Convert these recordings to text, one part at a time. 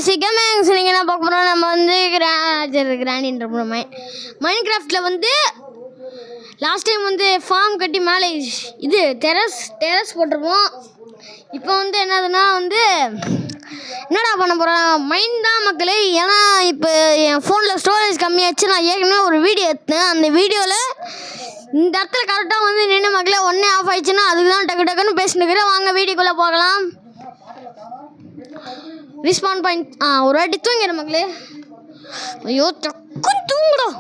சிக்கமேங்ஸ் நீங்கள் என்ன பார்க்க போகிறோம், நம்ம வந்து கிராண்டின்ற மைன்கிராஃப்டில் வந்து லாஸ்ட் டைம் வந்து ஃபார்ம் கட்டி மேலே இது டெரஸ் போட்டிருப்போம். இப்போ வந்து என்னதுன்னா வந்து என்னடா பண்ண போகிறேன், மைண்ட் தான் மக்களே. ஏன்னா இப்போ என் ஃபோனில் ஸ்டோரேஜ் கம்மியாச்சு. நான் ஏற்கனவே ஒரு வீடியோ எடுத்தேன். அந்த வீடியோவில் இந்த இடத்துல கரெக்டாக வந்து நின்று மக்களே ஒன்றே ஆஃப் ஆயிடுச்சுன்னா அதுக்கு தான் டக்குன்னு பேசினுக்கிறேன். வாங்க வீடியோக்குள்ளே போகலாம். ரிஸ்பான் பாயிண்ட் ஒரு வாட்டி தூங்கிடு மக்களே. ஐயோ டக்குன்னு தூங்குடும்.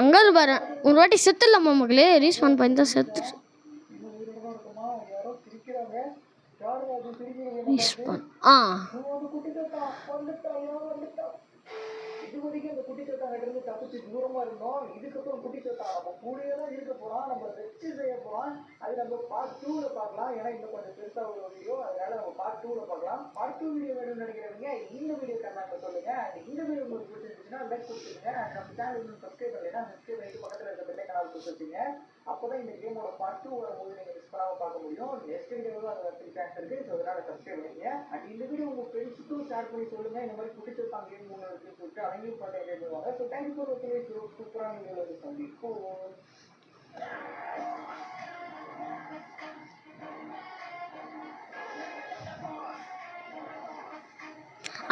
அங்கே பாரு ஒரு வாட்டி செத்துடலாமா மக்களே. ரீஸ்பான் பாயிண்ட் தான் செத்து ரீஸ்பான் இதுவரைக்கும் அந்த குட்டி சத்தா கிட்ட இருந்து தப்பிச்சு தூரமா இருந்தோம். இதுக்கப்புறம் குட்டி சத்தா நம்ம கூடயே தான் இருக்க போறான். நம்ம வெச்சு செய்ய போறான். அது நம்ம பார்ட் 2ல பார்க்கலாம். ஏன்னா இன்னும் கொஞ்சம் பெருசா ஒரு வீடியோ, அதனால நம்ம பார்ட் 2ல பார்க்கலாம். பார்ட் 2 வீடியோ வேணும்னு நினைக்கிறவங்க இந்த வீடியோ கமெண்ட்ல சொல்லுங்க. அண்ட் இந்த வீடியோ உங்களுக்கு பிடிச்சிருந்துச்சுன்னா லைக் கொடுத்துருங்க. அண்ட் நம்ம சேனல் இன்னும் சப்ஸ்கிரைப் பண்ணலைன்னா சப்ஸ்கிரைப் பண்ணிட்டு பக்கத்துல இருக்க பெல் ஐகானை கொடுத்துருங்க. அப்பதான் இந்த கேமோட பார்ட் 2 வரும்போது நீங்க மிஸ் பண்ணாம பார்க்க முடியும். நெக்ஸ்ட் வீடியோவில் அது வரதுக்கு சான்ஸ் இருக்கு. ஸோ அதனால சப்ஸ்கிரைப் பண்ணிங்க. அண்ட் இந்த வீடியோ உங்க ஃப்ரெண்ட்ஸுக்கும் ஷேர் பண்ணி சொல்லுங்க. இந்த மாதிரி பிடிச்சிருப்பாங்க கேம் ஒன்று இருக்குன்னு சொல்லிட்டு அவங்களும் பண்ண கேட்டுவாங்க. ஸோ தேங்க்யூ ஃபார் வாட்சிங். சூப்பரான வீடியோவில் சந்திப்போம்.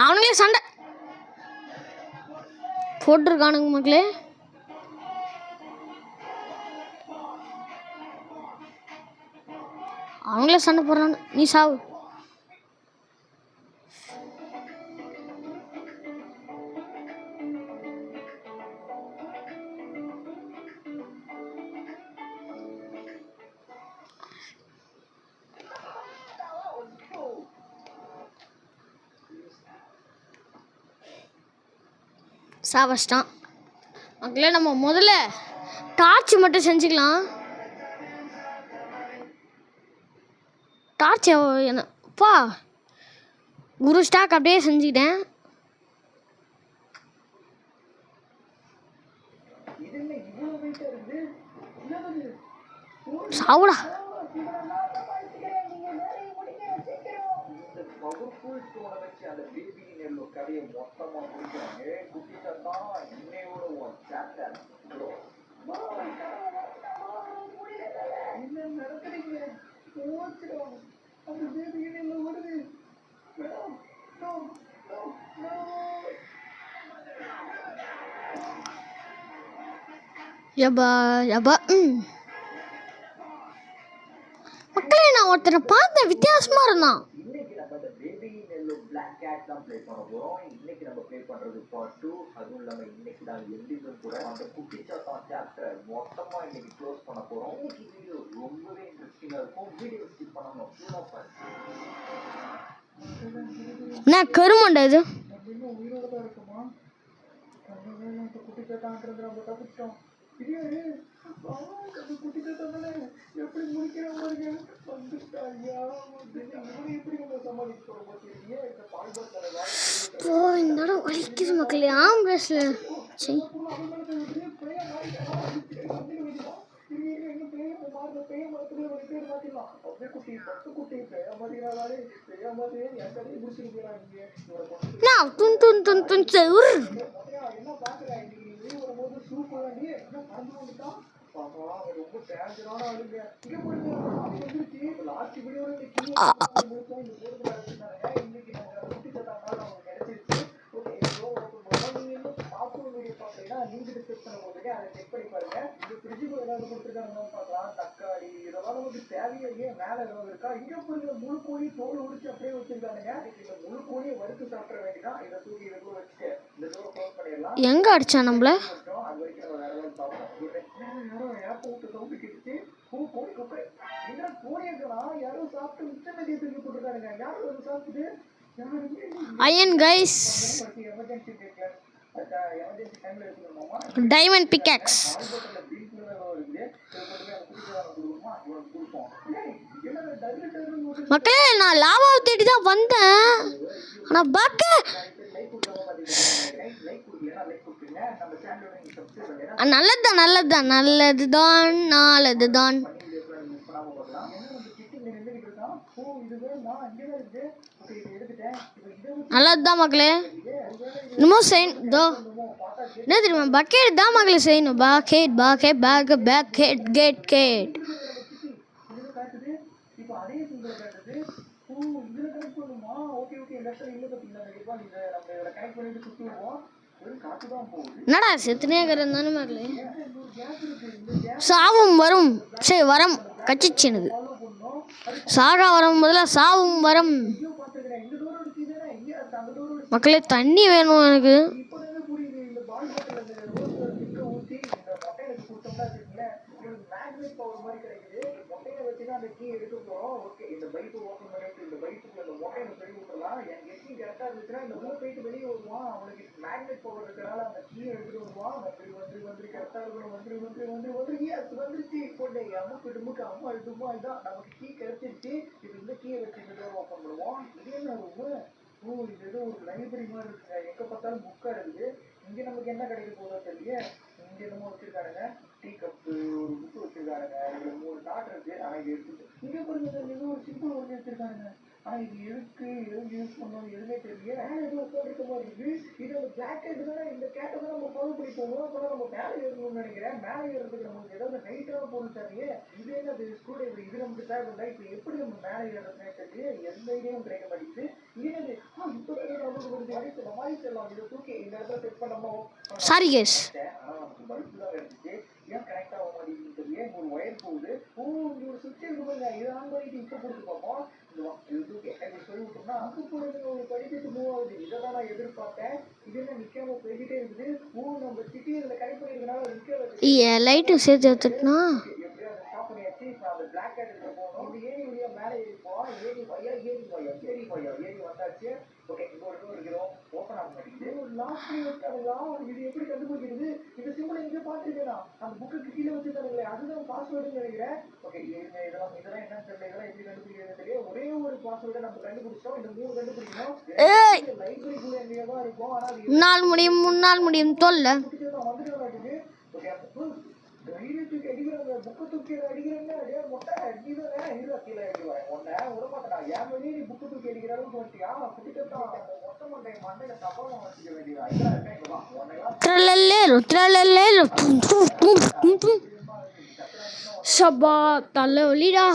அவனுங்களே சண்டை போட்டிருக்கானுங்க மக்களே. அவங்களே சண்டை போடுறானு. நீ சாவு. சாவஸ்டான் மக்களே. நம்ம முதல்ல டார்ச் மட்டும் செஞ்சுக்கலாம். டார்ச் என்னப்பா ஒரு ஸ்டாக் அப்படியே செஞ்சுக்கிட்டேன். சாவுடா. கதையை மொத்தமா முடிக்கிறாங்க. குட்டி சத்தா இன்னையோட ஒரு சாப்டர் என்ன நடக்கிறீங்க? ஓச்சிடும் அந்த பேபி என்ன வருது. மக்களே நான் ஒருத்தரை பார்த்தேன், வித்தியாசமா இருந்தான். பிளாக் கேட் தான் ப்ளே பண்ண போறோம். இன்னைக்கு நம்ம ப்ளே பண்றது பார்ட் 2. அதுவும் இல்லாம இன்னைக்கு தான் எண்டிங்கும் கூட. அந்த குட்டி சாத்தா சாப்டர் மொத்தமா இன்னைக்கு க்ளோஸ் பண்ண போறோம். இன்னைக்கு வீடியோ ரொம்பவே இன்ட்ரெஸ்டிங்கா இருக்கும். வீடியோ ஸ்கிப் பண்ணாம ஃபுல்லா பாருங்க. நான் கருமண்டா இது இன்னும் உயிரோட தான் இருக்குமா? அந்த குட்டி சாத்தான்றது நம்ம தப்பிச்சிட்டோம். இது குட்டி சாத்தானே எப்படி முடிக்கிற மாதிரி வந்துட்டாயா? எப்படி நம்ம சமாளிக்க போறோம் பார்த்தீங்க. இந்த பால்பால் இந்த இடம் வலிக்குது மக்களே. ஆம்புலன்ஸ்ல சரி நான் துன் துன் துன் துன் செவுர் தக்காளி இதெல்லாம் நமக்கு தேவையே மேல ஏதாவது இருக்கா? இங்க புரியுது முழு கோழி தோல் உடிச்சு அப்படியே வச்சிருக்கானுங்க. இந்த முழு கோழியை வறுத்து சாப்பிட வேண்டியதான். இதை தூக்கி இதுக்குள்ள வச்சுட்டு இந்த டோரை க்ளோஸ் பண்ணிடலாம். எங்க அடிச்சா நம்மள? அது வரைக்கும் நம்ம வேற ஏதாவது பார்ப்போம். யாரோ ஏப்ப விட்டு சவுண்டு கேட்டுச்சு. கோழி குப்பை என்ன கோழியெல்லாம் யாரோ சாப்பிட்டு மிச்ச நதியை தூக்கி போட்டுருக்கானுங்க. யாரும் வந்து சாப்பிட்டு அயன் கைஸ் டைமண்ட் பிக்காக்ஸ் மக்களே. நான் லாவாவை தேடி தான் வந்தேன். ஆனா பாக்க நல்லதுதான். இங்கதான் இருக்கு. ஓகே இதை எடுத்துட்டேன். இப்போ இதை வச்சு நல்லது தான் மக்களே. ஒருவேளை இது இன்னமும் செய்யணும் இதோ பார்த்தா என்ன தெரியுமா, பக்கெட் தான் மக்களே செய்யணும். Bucket bucket pack packet gate gate. இதுல காட்டுது. இப்போ அதே சிம்பிள் காட்டுது. ஓ இதுல கனெக்ட் பண்ணுமா? ஓகே ஓகே இந்த இடத்துல இல்ல பாத்தீங்களா? கண்டிப்பா இதை நம்ம இதில் கனெக்ட் பண்ணிட்டு சுத்தி விடுவோம். வெறும் காத்து தான் போகுது. என்னடா செத்துனே இருக்கிறது தானே மக்களே. இந்த ஒரு கேப் இருக்கு. இந்த கேப் சாவும் வரும். சரி வரம் கச்சிச்சு எனக்கு. ஃபாலோ பண்ணோம். சாகா வரம் முதல்ல சாவும் வரம். ஐயோ பாத்துக்கிறேன். இந்த டோர் அடிச்சுதானே இங்கே அந்த டோர் மக்களே தண்ணி வேணும் எனக்கு. இப்போதானே புரியுது. இந்த பால் பாட்டில் அந்த ரோஸ் மில்க ஊற்றி இந்த மொட்டையில கொடுத்தோம்னா வச்சுக்கோங்களேன், இவனுக்கு மேக்னெட் பவர் மாதிரி கிடைக்குது. மொட்டையில வச்சு தான் அந்த கீ எடுக்க போகிறோம். ஓகே இந்த பைப்பு ஓப்பன் பண்ணிட்டு இந்த பைப்புக்குள்ள இந்த மொட்டையில சொல்லி விட்டுறலாம். என் கெஸ்டிங் கரெக்டாக இருந்துச்சுன்னா இந்த உள்ள போயிட்டு வெளியே வருவான். அவனுக்கு மேக்னெட் பவர் இருக்கிறனால அந்த கீ எடுத்துட்டு வருவான். வந்து கரெக்டாக இருக்கணும். வந்து எஸ் வந்துருச்சு. போட்டு அம்முக்கு டுமுக்கு அம்மா டுமா இதான் நமக்கு கீ கிடைச்சிருச்சு. இப்போ இந்த கீயை வச்சு இந்த டோர் ஓப்பன் பண்ணுவோம். இதே என்ன ரூமு? ஓ இது ஏதோ ஒரு லைப்ரரி மாதிரி இருக்குங்க. எங்கே பார்த்தாலும் புக்காக இருக்குது. இங்கே நமக்கு என்ன கிடைக்க போதோ தெரியல. இங்கே என்னமோ வச்சுருக்காருங்க. டீ கப்பு ஒரு புக்கு வச்சுருக்காருங்க. இதில் 3 டாட் இருக்குது. ஆனால் இது எடுத்துட்டு இங்கே பாருங்க ஏதோ ஒரு சிம்பிள் ஒன்று வச்சுருக்காருங்க. ஆனால் இது எதுக்கு யூஸ் பண்ணணும் எதுவுமே தெரியல. மேலே ஏதோ போட்டிருக்க மாதிரி இருக்குது. இது ஒரு பிளாக் கேட்டு தானே. இந்த கேட்டை தான் நம்ம ஃபாலோ பண்ணி போகணும். அப்போ நம்ம மேலே ஏறணும்னு நினைக்கிறேன். மேலே ஏறதுக்கு நமக்கு ஏதாவது ஹைட்டான பொருள் தரையே. இது என்னது ஸ்க்ரூ டிரைவர். இது நமக்கு தேவையில்லை. இப்போ எப்படி நம்ம மேலே ஏறதுன்னு தெரியல. எந்த ஐடியாவும் கிடைக்க மாட்டேங்குது. என்னது இப்போ நமக்கு வருது. அடிச்சு மாதிரி செல்லாம். இதை தூக்கி இந்த இடத்துல செட் பண்ணோமோ சாரி கேஸ். பல்பு தான் இருந்துச்சு. ஏன் கனெக்ட் ஆக மாட்டேங்குதுன்னு தெரியல. ஒரு ஒயர் போகுது. ஓ இங்க ஒரு சுவிட்ச் இருக்கு பாருங்க. இது ஆன் பண்ணிட்டு இப்போ கொடுத்து பார்ப்போம். இது தூக்கி இப்படி சொல்லி விட்டோம்னா அங்கே போடுறது ஒரு படிக்கட்டு மூவ் ஆகுது. இதை தான் நான் எதிர்பார்த்தேன். இது என்ன நிற்காம போய்கிட்டே இருக்குது. ஓ நம்ம சிட்டி இதில் கனெக்ட் பண்ணிருக்கனால நிற்க லைட்டும் சேர்த்து எடுத்துட்டுனா எப்படியோ அதை ஸ்டாப் பண்ணியாச்சு. இப்போ அந்த பிளாக் கேட்டுக்கு போகணும். இந்த ஏரி வழியா மேலே ஏறிப்போம். ஏரி வந்தாச்சு. ஓகே இங்க ஒரு டோர் இருக்கிறோம். ஓப்பன் ஆக மாட்டேங்குது. ஒரு லாஸ்ட் வச்சுட்டாங்களா? இது எப்படி கண்டுபிடிக்கிறது? இந்த சிம்பிள் எங்கேயோ பார்த்துருக்கேனா? அந்த புக்கு கீழே வச்சுருக்காங்களே அதுதான் பாஸ்வேர்டுன்னு நினைக்கிறேன். ஓகே இதெல்லாம் என்னன்னு தெரியல. இதெல்லாம் எப்படி கண்டுபிடிக்கிறது தெரியல. ஒரே ஒரு பாஸ்வேர்டை நம்ம கண்டுபிடிச்சோம். இந்த 3 கண்டுபிடிக்கணும். லைப்ரரிக்குள்ள எங்கேயோ தான் இருக்கும். ஆனால் அது முன்னால் முடியும் தொல்ல. வந்துட்டு மாட்டேங்குது. ஓகே தைரியத்துக்கு அடிக்கிறாங்க. புக்கை தூக்கி அடிக்கிறாங்க. அதே மொட்டை அடிக்கிறாங்க. கீழே அடிக்கிறாங்க. ஒன்றை விடமாட்டேன். ஏன் வெளியே நீ புக்கு தூக்கி அடிக்கிற அளவுக்கு வந்துட்டியா? குடிக்கத்தான் மொட்டை மண்டை மண்டையில தப்பாக வச்சுக்க வேண்டியதா? இதெல்லாம் இருக்கேன். இங்கெல்லாம் சபா தலை ஒளிடா.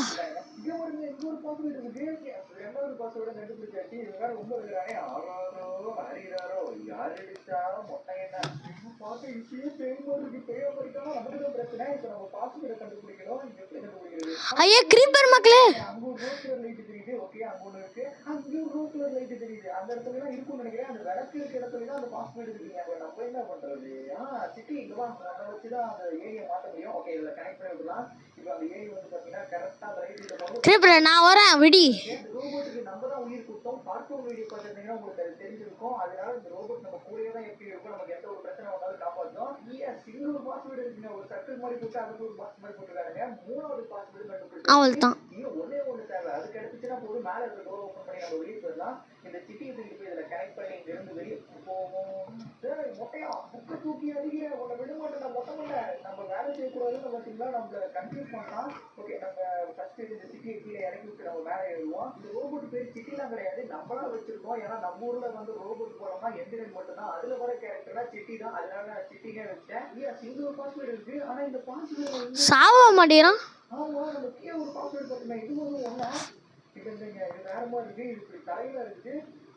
இங்க பாருங்க இங்க ஒரு பாஸ்வேர்டு இருக்கு. ரெண்டாவது பாஸ்வேர்டை கண்டுபிடிச்சாச்சு. இது வேற ரொம்ப இருக்கிறானே. ஆறாரோ அறிகிறாரோ யார் அடிச்சா மொட்டை என்ன பார்த்து விஷயம் தெரியுமா இருக்கு. தெரியாம இருக்கா நமக்கு தான் பிரச்சனை. இப்போ நம்ம பாஸ்வேர்டை கண்டுபிடிக்கணும். எப்படி கண்டுபிடிக்கிறது? ஐயா கிரீப்பர் மக்களே. அங்க ஒரு ரோஸ் கலர் லைட் தெரியுது. ஓகே அங்க ஒண்ணு இருக்கு. அங்கே ஒரு ரோஸ் கலர் லைட் தெரியுது. அந்த இடத்துல தான் இருக்கும்னு நினைக்கிறேன். அந்த விளக்கு இருக்கிற இடத்துல தான் அந்த பாஸ்வேர்டு இருக்குங்க. அப்ப நம்ம என்ன பண்றது? சிட்டி இங்க தான் அதை வச்சுதான் அந்த ஏரியா மாற்ற முடியும். ஓகே இதுல கனெக்ட் பண்ணி விடலாம். இப்போ அந்த ஏரி வந்து பாத்தீங்கன்னா கரெக்டா அந்த லைட் இந்த கிரீப்பர் நான் வரேன் விடி. ரோபோட்டுக்கு நம்ம தான் உயிர் கொடுத்தோம். கார்ட்டூன் வீடியோ பார்த்துருந்தீங்கன்னா உங்களுக்கு அது தெரிஞ்சிருக்கும். அதனால இந்த ரோபோட் நம்ம கூடயே தான் எப்படி இருக்கும். நமக்கு எந்த ஒரு பிரச்சனை வந்தாலும் காப்பாற்றும். சிங்கிள் பாஸ்வேர்டு இருக்குங்க. ஒரு சர்க்கிள் மாதிரி போட்டு அதுக்கு ஒரு பாக்ஸ் மாதிரி போட்டுருக்காங்க. 3வது பாஸ்வேர்டு கண்டுபிடிச்சு அவள் தான் இன்னும் ஒண்ணு தேவை. அது கிடைச்சுன்னா போதும். மேல இருக்க டோர் ஓப்பன் பண்ணி நம்ம வெளியே போயிடலாம். இந்த சிட்டியை தூக்கி போய் இதில் கனெக்ட் பண்ணி இங்க இருந்து வெளியே போவோம். மொட்டையா புக்கை தூக்கி அடிக்கிற உன்னை விட மாட்டேன். மொட்டை மண்டை நம்ம வேலை செய்யக்கூடாதுன்னு பார்த்தீங்களா நம்மள கன்ஃபியூஸ் பண்ணலாம். ஓகே நம்ம ஃபர்ஸ்ட் இந்த சிட்டியை கீழே இறக்கி விட்டு நம்ம மேலே ஏறுவோம். இந்த ரோபோட் பேர் சிட்டிலாம் கிடையாது. நம்மளா வச்சிருக்கோம். ஏன்னா நம்ம ஊர்ல வந்து ரோபோட் போனோம்னா எந்திரன் மட்டும் தான். அதுல வர கேரக்டர்லாம் சிட்டி தான். அதனால சிட்டினே வச்சேன். சிங்கிள் பாஸ்வேர்டு இருக்கு. ஆனா இந்த பாஸ்வேர்டு சாவ மாட்டேறான். ஆமா நம்ம கீழே ஒரு பாஸ்வேர்டு பார்த்தோம்னா இது வந்து ஒண்ணா இது வேற மாதிரி இருக்கு. இது இப்படி தலையில இருக்குது.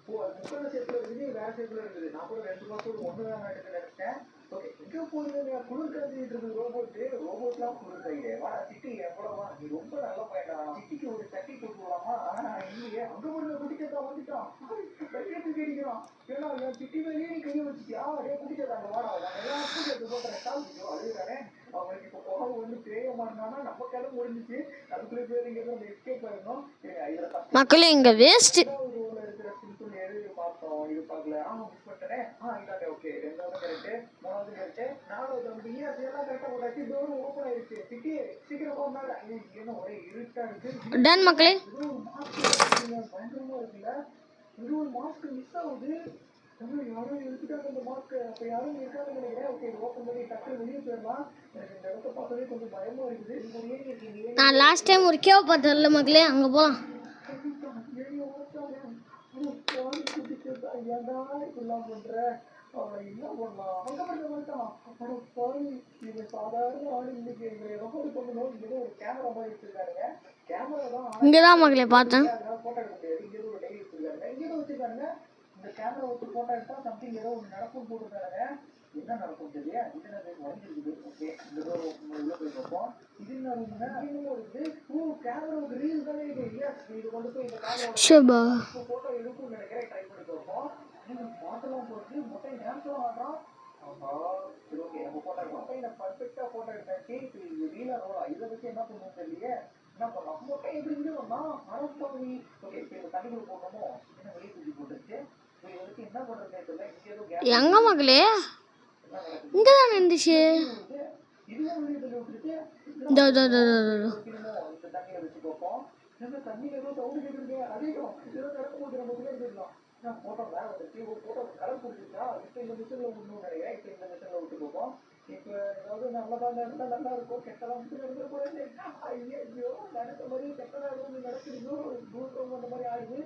முக்கிய ஷேப்ல இருக்குது. வேற ஷேப்ல இருக்குது. நான் கூட 2 பாஸ்வேர்டு ஒண்ணுதான் நினைச்சேன். ஓகே இங்க போயிருங்க. குளிர் காஞ்சிட்டு இருக்கு ரோபோட்லாம் குளிர் கையில வா. சிட்டி எவ்வளவா நீ ரொம்ப நல்ல பையனா. சிட்டிக்கு ஒரு தட்டி போட்டு விடலாமா? ஆனா இல்லையே. அங்க போய் குடிச்சதா வந்துட்டான். கையை தூக்கி அடிக்கிறான். ஏன்னா என் சிட்டி மேலேயே நீ கையை வச்சுட்டியா? அதே குடிச்சதாங்க வாடா. எல்லாருக்கும் எடுத்து போட்டேன். அதுதானே அவனுக்கு இப்போ கோபம் வந்து பேய மாறினானா நம்ம கிளம்பு முடிஞ்சிச்சு. அதுக்குள்ளே பேர் இங்கே நம்ம எஸ்கேப் ஆயிடணும். மக்களே இங்க வேஸ்ட். ரோல இருக்கிற சிம்பிள் எது பார்த்தோம். இது பார்க்கல. மிஸ் பண்ணிட்டேன். இதாங்க ஓகே. 2வது கரெக்ட். 3வது கரெக்ட். 4வது வந்து எல்லாம் கரெக்டாக போட்டாச்சு. டோர் ஓப்பன் ஆயிடுச்சு. சிட்டி சீக்கிரம் போனால என்ன ஒரே இருட்டா இருக்கு. டன் மக்களே. இது ஒரு மாஸ்க் பயங்கரமா இருக்குல்ல. இது ஒரு மாஸ்க் மிஸ் ஆகுது. யாரும் எடுத்துட்டாங்க இந்த மாஸ்க். அப்ப யாரும் இருக்காங்கன்னு நினைக்கிறேன். ஓகே ஓப்பன் பண்ணி டக்குனு வெளியே போயிடலாம். எனக்கு இந்த இடத்த பார்க்கவே கொஞ்சம் பயமா இருக்குது. நான் லாஸ்ட் டைம் ஒரு கேவ் பார்த்தேன்ல மக்களே, அங்க போலாம். ஏன்டா இப்படிலாம் பண்ற? அவனை என்ன பண்ணலாம்? அங்க பாருங்க வந்துட்டான். அட பாவி, இது சாதாரண ஆளு இன்னைக்கு எங்களை ரெக்கார்ட் பண்ணணும். இங்க ஏதோ ஒரு கேமரா மாதிரி வச்சிருக்காருங்க. கேமரா தான் இங்கே தான் மக்களே பார்த்தேன். அதனால போட்டோ எடுக்க முடியாது. இங்க ஏதோ ஒரு டைரி வச்சிருக்காருங்க. இங்க ஏதோ வச்சிருக்காருங்க. இந்த கேமரா வச்சு போட்டோ எடுத்தா சம்திங் ஏதோ ஒன்று நடக்கும் போட்டுருக்காருங்க. என்ன நடக்கும் தெரியல. இது என்ன உடஞ்சிருக்குது. ஓகே, இந்த டோர் உள்ள போய் பார்ப்போம். இது என்ன ரூம்னா இன்னும் ஒரு கேமராவுக்கு ரீல் தானே இது. இது கொண்டு போய் இந்த கேமரா ஷபா போட்டோ எடுக்கும்னு நினைக்கிறேன். ட்ரை பண்ணி பார்ப்போம். பாட்டெல்லாம் போட்டு மொட்டை டான்ஸ்லாம் ஆடுறான். ஆஹா, சரி ஓகே, நம்ம போட்டோ எடுப்போம். நான் பர்ஃபெக்டா போட்டோ எடுத்தாச்சு. இப்போ இது ரீலா ரோலா இதை வச்சு என்ன பண்ணுவோம் தெரியலையே. என்ன பண்ணலாம்? மொட்டை எப்படி இருந்து வந்தான்? அரப்பாவி. ஓகே, இப்போ இந்த தண்ணிக்குள்ள போடணுமோ? என்ன வெளியே தூக்கி போட்டுருச்சு. இதை வச்சு என்ன பண்றதுன்னு தெரியல. இங்க ஏதோ கேப் எங்க மக்களே இங்கே தான் இருந்துச்சு. இதுவும் வெளியே தள்ளி விட்டுருச்சு. இதோ இதோ இதோ இதோ. வைக்கணுமோ? இந்த தண்ணியை வச்சு பார்ப்போம். என்ன தண்ணியில ஏதோ சவுண்ட் கேட்டுருக்கு. அதிகம் ஏதோ நடக்கும்போது நம்ம பின்னாடி போயிடலாம். நான் போட்டோ மேலே வந்துச்சு. ஒரு போட்டோ கலர் கொடுத்துருக்கா. இப்போ இந்த மிஷினில் விடணும் நினைக்கிறேன். இப்போ இந்த மிஷினில் விட்டு பார்ப்போம். இப்போ ஏதாவது நல்லதாக இருந்தால் நல்லா இருக்கும். கெட்டதாக மிஷின் நடந்துடக்கூடாது. ஐயோ, நடத்த மாதிரி கெட்டதாக இருந்து நடக்குது. தூரம் அந்த மாதிரி ஆகுது.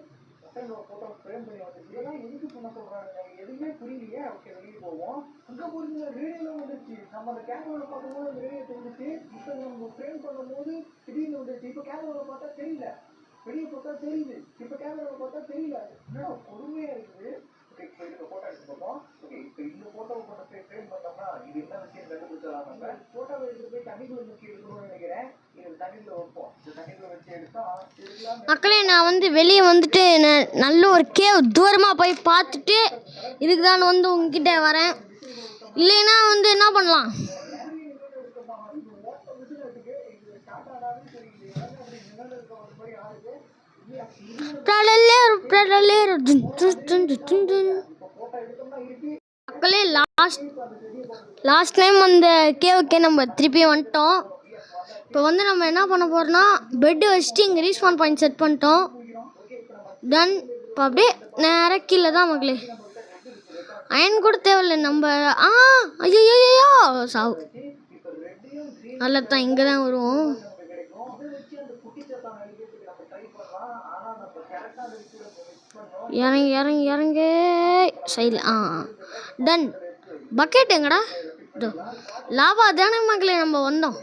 ஒரு போட்டோ ஃப்ரேம் பண்ணி வந்துச்சு. இதெல்லாம் எதுக்கு பண்ண சொல்கிறாங்க? எதுவுமே புரியலையே. ஓகே, வெளியே போவோம். அங்கே போயிருந்த ரேடியோலாம் வந்துச்சு. நம்ம அந்த கேமராவில் பார்க்கும்போது அந்த ரேடியோ தெரிஞ்சிச்சு. இப்போ நம்ம ஃப்ரேம் பண்ணும்போது திடீர்னு வந்துச்சு. இப்போ கேமராவில் பார்த்தா தெரியல. வெளியே பார்த்தா தெரியுது. இப்போ கேமராவில் பார்த்தா தெரியல. என்ன பொறுமையாக இருக்குது. ஓகே, இப்போ இந்த ஃபோட்டோ எடுத்து பார்ப்போம். ஓகே, இப்போ இந்த ஃபோட்டோவை கொண்டு போய் ஃப்ரேம் பண்ணோம்னா இது என்ன விஷயம் கண்டுபிடிச்சலாம். நம்ம ஃபோட்டோவை எடுத்துட்டு போய் தண்ணிக்குள்ள முக்கி எடுக்கணும்னு நினைக்கிறேன். இது தண்ணிக்குள்ள வைப்போம். இந்த தண்ணிக்குள்ள வச்சு எடுத்தா இதுக்கெல்லாம் மக்களே நான் வந்து வெளியே வந்துட்டு நல்ல ஒரு கேவ் தூரமாக போய் பார்த்துட்டு இதுக்கு தான் வந்து உங்ககிட்ட வரேன். இல்லைன்னா வந்து என்ன பண்ணலாம்? மக்களே லாஸ்ட் டைம் அந்த கேவுக்கே நம்ம திருப்பி வந்துட்டோம். இப்போ வந்து நம்ம என்ன பண்ண போகிறோம்னா பெட்டு வச்சுட்டு இங்கே ரீஸ்பான் பாயிண்ட் செட் பண்ணிட்டோம். டன். இப்போ அப்படியே நேராக கீழே தான் மக்களே. அயன் கூட தேவையில்லை நம்ம. ஐயோ சாவு. நல்லது தான், இங்கே தான் வருவோம். இறங்கி இறங்கி இறங்கு சைடில். டன். பக்கெட் எங்கடா? லாவா தானே மக்களே நம்ம வந்தோம்.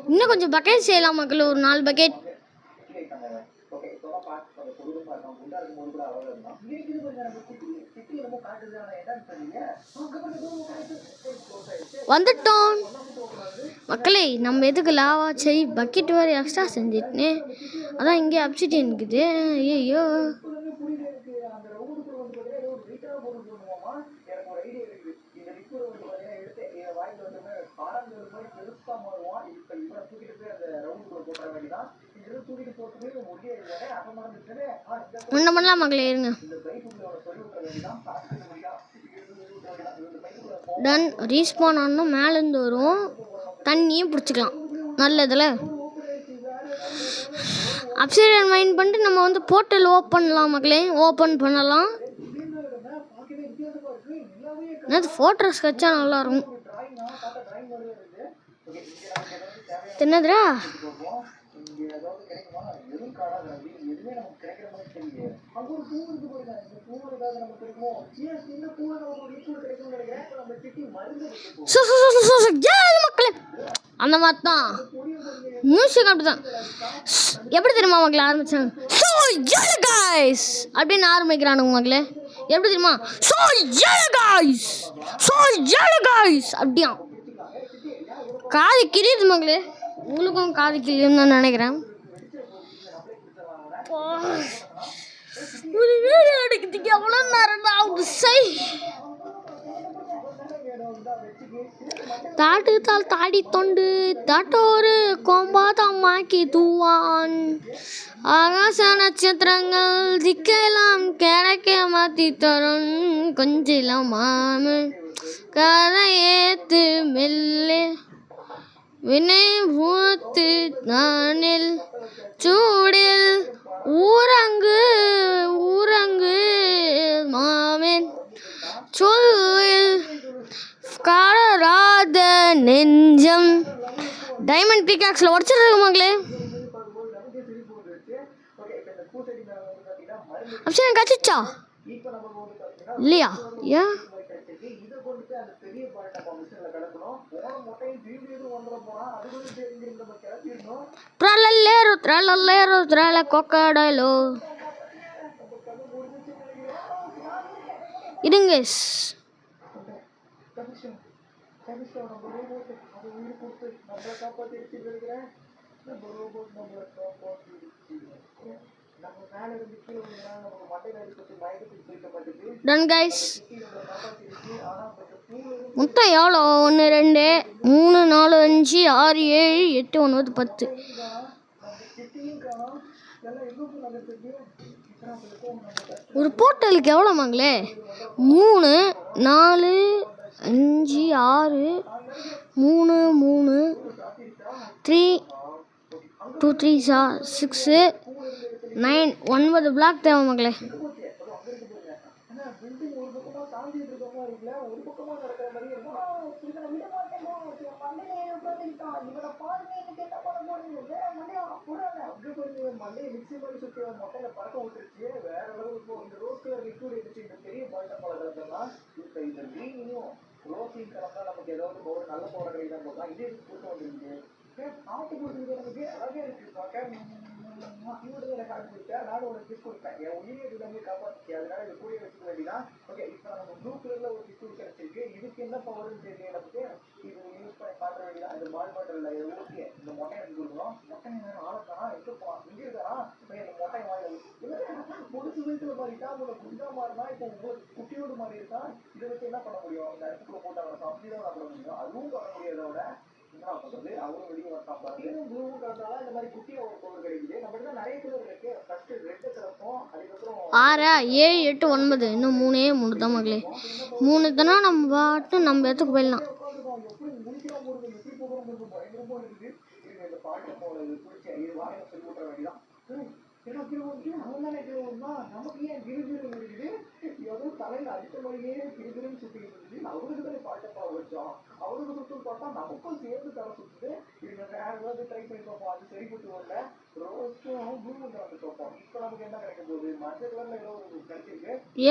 இன்னும் கொஞ்சம் பக்கெட் செய்யலாம் மக்களே. ஒரு 4 பக்கெட். வந்துட்டோம் மக்களே. நம்ம எதுக்கு லாவா செய் பக்கெட் வேறு எக்ஸ்ட்ரா செஞ்சிட்டே. அதான் இங்கே அப்சிட்டியன் இருக்குது. ஐயோ ஒன்றும் பண்ணலாம் மக்களே, இருங்க. டன். ரீஸ்பான் ஆனோம் மேலேருந்து வரும். தண்ணியும் பிடிச்சிக்கலாம். நல்லதில் அப்சைடன் மைண்ட் பண்ணிட்டு நம்ம வந்து போர்ட்டல் ஓப்பன்லாம் மக்களே. ஓப்பன் பண்ணலாம். என்னது ஃபோட்டோ ஸ்கெட்சா நல்லாயிருக்கும். என்னதுடா? மக்களே அந்த மாதிரி தான் மியூசிக் அப்படிதான். எப்படி தெரியுமா மக்களே ஆரம்பிச்சாங்க? ஸோ ஏழு காய்ஸ் அப்படின்னு ஆரம்பிக்கிறானுங்க மக்களே. எப்படி தெரியுமா? ஸோ ஏழு காய்ஸ், ஸோ ஏழு காய்ஸ் அப்படியா. காது கிழியுது மக்களே. உங்களுக்கும் காது கிழியும்னு தான் நினைக்கிறேன். ஒரு வீடியோ எடுக்கிறதுக்கு எவ்வளோ நேரம் ஆகுது? சை தாட்டுத்தால் தாடி தொண்டு தாட்டோரு கோம்பாதம்மாக்கி தூவான் ஆகாச நட்சத்திரங்கள் திக்கெல்லாம் கிடைக்க மாற்றி தரும் கொஞ்சம் மாமு கதை ஏத்து மெல்லே வினை ஊத்து நானில் சூடில் ஊரங்கு ஊரங்கு மாமன் சொல்லில் காடராத நெஞ்சம். டைமண்ட் பிகாக்ஸில் உடச்சிருக்கு மகளே. அப்சன் கச்சிச்சா இல்லையா? ஏன் ட்ரலல்லேரு ட்ரலல்லேரு ட்ரல கொக்கடலோ இருங்க. Done guys. மொத்தம் எவ்வளோ? 1 2 3 4 5 6 7 8 9 10. ஒரு போர்ட்டலுக்கு எவ்வளோ மங்களே? 3 4 5 6 3 3 3 2 3 6 9 9 பிளாக் தேவை மங்களே. ஆறா 7 8 9 இன்னும் 3 தான் மகளே. 3 தானே நம்ம பாட்டு நம்ம இடத்துக்கு போயிடலாம்.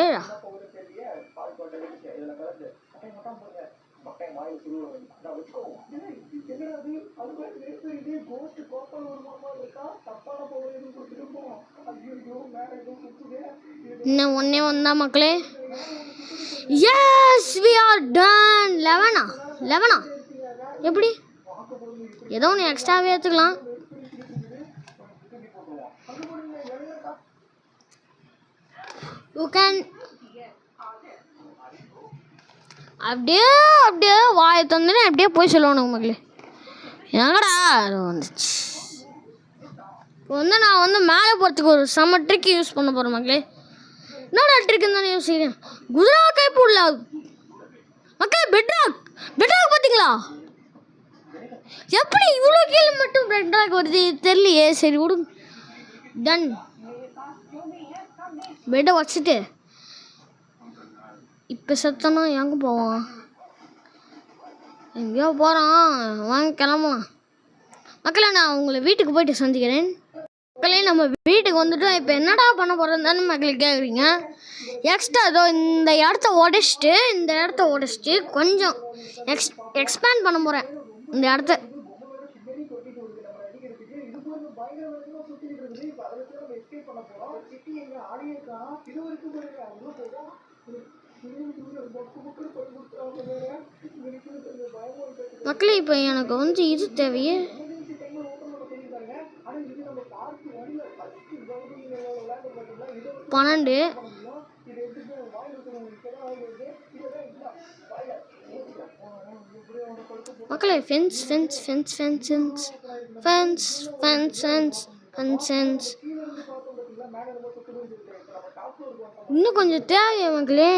ஏழா இன்னும் 1 தான் மக்களே. S we are done. 11 எப்படி? ஏதோ ஒன்று எக்ஸ்ட்ராவே எடுத்துக்கலாம். யூ கேன் அப்படியே அப்படியே வாயை தந்துன்னு அப்படியே போய் சொல்லணும் மக்களே. எங்கடா அது வந்துச்சு. இப்போ நான் மேலே போகிறதுக்கு ஒரு செம்ம ட்ரிக் யூஸ் பண்ண போகிறேன் மக்களே. என்னடா ட்ரிக்குன்னு தானே யோசிக்கிறேன். குதிரா கை போடல மக்களே. பெட்ராக் பார்த்தீங்களா? எப்படி இவ்வளோ கீழே மட்டும் பெட்ராக் வருது தெரியலையே. சரி விடுங்க. டன். பெட்டை வச்சுட்டு இப்போ செத்தனா எங்கே போவான்? எங்கேயோ போகிறான். வாங்க கிளம்பலாம் மக்களே. நான் உங்களை வீட்டுக்கு போயிட்டு சந்திக்கிறேன் மக்களே. நம்ம வீட்டுக்கு வந்துட்டோம். இப்போ என்னடா பண்ண போகிறோம் தானே மக்களே கேட்குறீங்க. எக்ஸ்ட்ரா ஏதோ இந்த இடத்த உடச்சிட்டு கொஞ்சம் எக்ஸ்பேண்ட் பண்ண போகிறேன் இந்த இடத்த. மக்களே இப்போ எனக்கு இது தேவையே. பன்னெண்டு மக்களே. ஃபென்ஸ் இன்னும் கொஞ்சம் தேவையா மக்களே?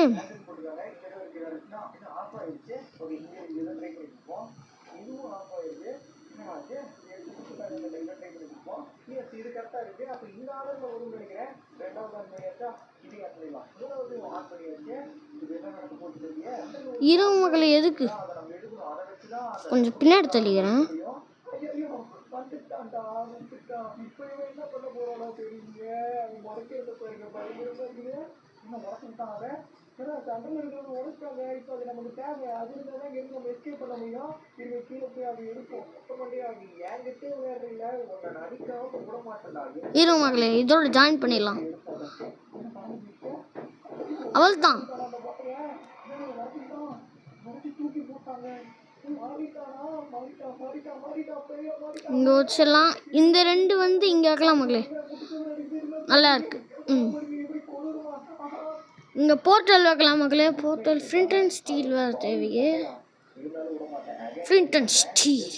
மூணாவது ஆன் பண்ணியாச்சு. இது என்ன நடக்க போகுது தெரியல. இரவு மகளே எதுக்கு அதை நம்ம எடுக்கணும். அதை வச்சு தான் கொஞ்சம் பின்னாடி தள்ளிக்கிறேன். ஐயோ வந்துட்டான்டா வந்துட்டான். இப்போ இவன் என்ன பண்ண போறானோ தெரியலையே. அவன் முறைக்கிறத பாருங்க பயங்கரமா இருக்குது. இன்னும் உடச்சுட்டான் அவன். ஏன்னா சண்டை இருக்கிறது உடைச்சாங்க. இப்போ அது நமக்கு தேவை. அது இருந்தால் தான் எங்க நம்ம எஸ்கேப் பண்ண முடியும். இருக்க கீழே போய் அது எடுப்போம். மொத்தமாட்டியா நீ என்கிட்டே விளையாடுறீங்கள உன்னை நடிக்காம விட மாட்டேன்டா. இரவு மகளே இதோட ஜாயின் பண்ணிடலாம். அவள் தான் அந்த பட்டைய வரச்சிட்டான். வரச்சு தூக்கி போட்டாங்க. மாறிட்டானா மாறிட்டான் மாறிட்டான் மாறிட்டான் பெரிய மாறிட்டான். இங்கே வச்சிடலாம். இந்த ரெண்டு வந்து இங்கே வைக்கலாம் மகளே, நல்லா இருக்கு. இங்கே போர்ட்டல் வைக்கலாம் மகளே. போர்ட்டல் ஃப்ளிண்ட் அண்ட் ஸ்டீல் வேறு தேவையே. ஃப்ளிண்ட் அண்ட் ஸ்டீல்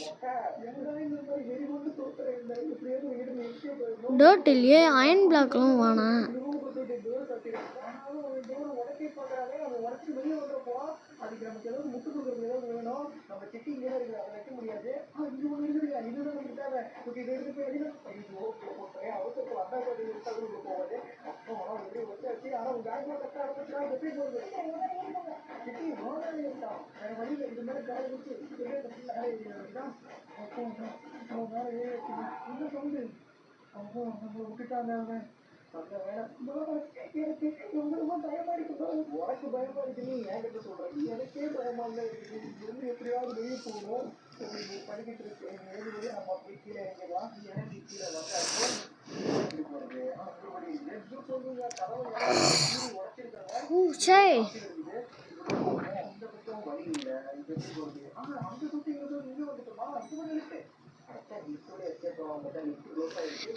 டர்ட் இல்லையே. அயன் பிளாக்லாம் வேணாம். அதுக்கு நமக்கு ஏதாவது முட்டு கொடுக்குறது ஏதாவது வேணும். நம்ம செட்டி இங்கே இருக்குது அதை வைக்க முடியாது. இது ஒன்று இருக்குதுங்க. இதுதான் நமக்கு தேவை. ஓகே இதை எடுத்து போய் அடிக்கணும். ஐயோ போட்டேன் அவசரத்தில் வந்தா பார்த்து தகுதி போகுது. அப்போ ஆனால் எப்படி வச்சாச்சு. ஆனால் உங்கள் பேங்க்ல கரெக்டாக ஆரம்பிச்சா எப்படி போகுது செட்டி நோனாலே இருந்தான். வேறு வழியில் இது மாதிரி கடை வச்சு தான் அப்போ மேலே ஏறி இந்த சவுண்டு அப்போ நம்மளை விட்டுட்டாங்க அவன். அந்த வேணாம் எனக்கு ரொம்ப பயமா இருக்கு. உனக்கு பயமா இருக்கு. நீ என்கிட்ட சொல்றேன். எனக்கே பயமா இல்லை இருக்குது. இருந்து எப்படியாவது வெளியே போகணும். படிக்கிட்டு இருக்கு எழுதுவது நம்ம அப்படி கீழே இறங்கிடலாம். இறங்கி கீழே வந்தாச்சு போறது. ஆனால் சொல்லுங்க கதவை உடைச்சிருக்காங்க. இந்த பக்கம் வழி இல்லை. இது எப்படி போறது? ஆனால் அந்த சுத்தி இங்கே வந்துட்டோமா இது மாதிரி இருக்கு. கரெக்டாக லிஃப்டோட எஸ்கேப் ஆகாம தான் லிஃப்ட் க்ளோஸ் ஆகிடுச்சு.